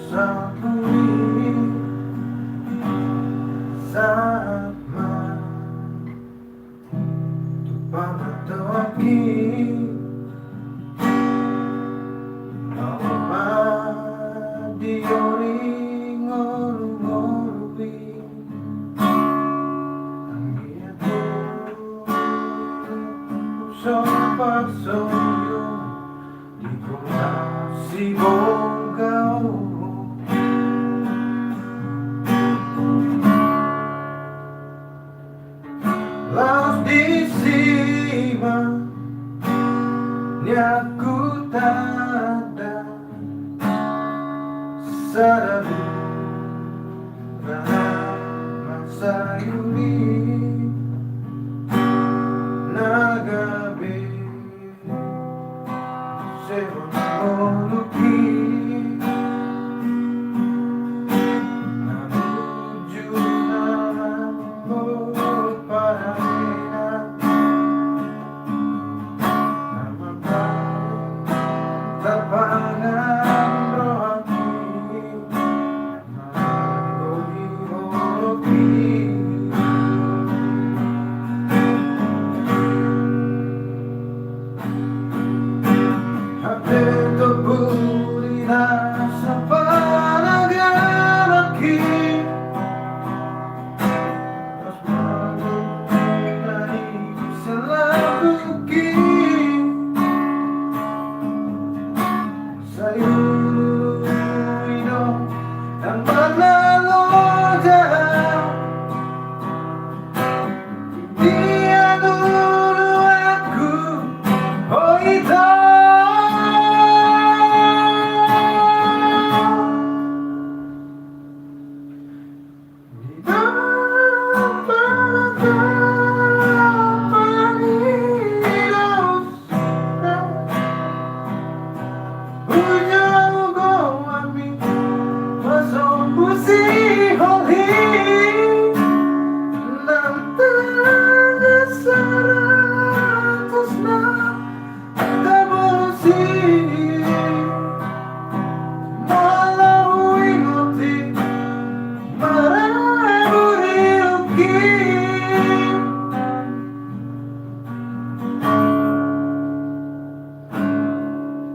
Saburi sama tu pamatoki Mama diori ngoru-ngorupi Anggiatu Sopak-soyo di kota Sibongkau Laos di Sima Nyaku tada Sadabu Rahama sayuri Nagabe Sebon moluki Namuju namamu parahena Nama baik tapangan rohani Nanggohi holoki Apeto burina sa panaganaki Mas magulay sa labuki Sa'yo luluino ang manaloja Hindi anulo ako o ito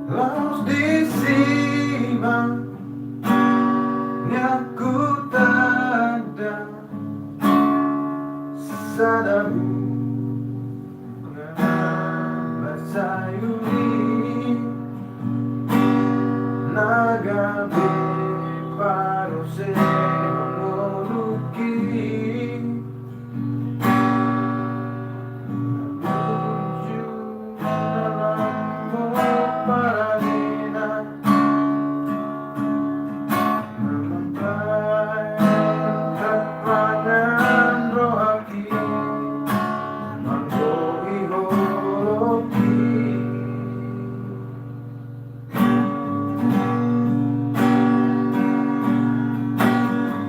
Laos di Sima Nyaku tada Sadabu Rahama sayuri Nagabe parose moluki Namuju namamu parahena Nama baik tapangan rohaki Manggohi holoki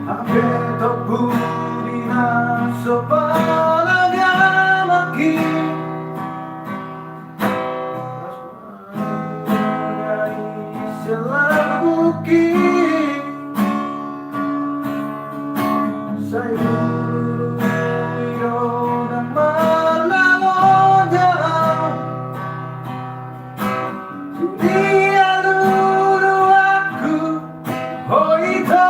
Apeto burina sa panaganaki Mas magulay sa labuki Sa'yo luluyo ng manaloja Hindi anulo ako o ito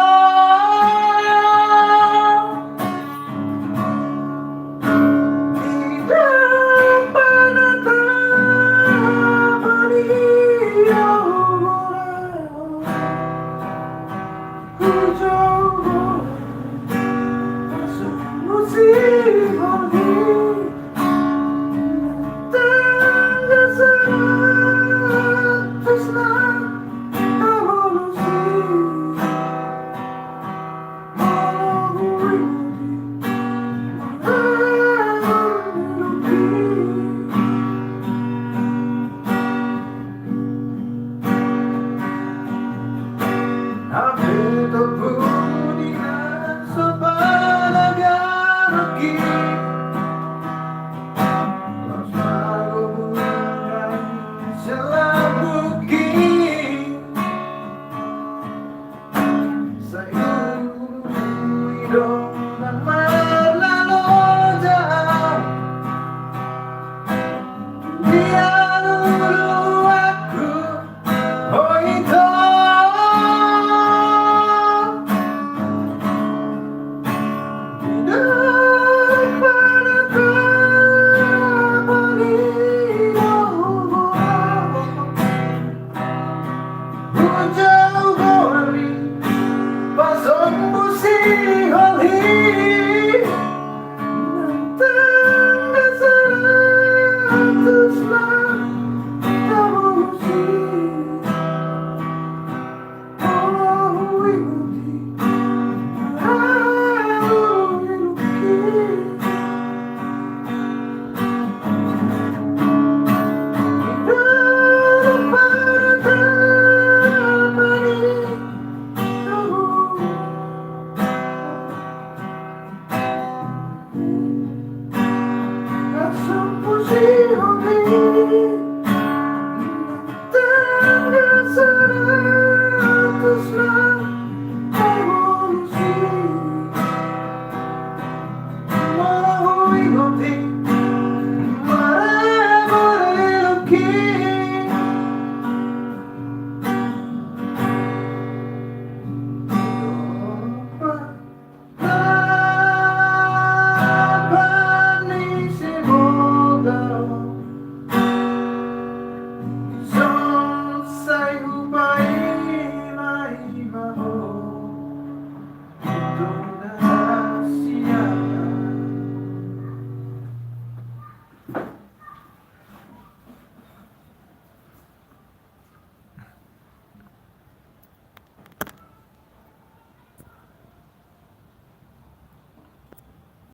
Apeto burina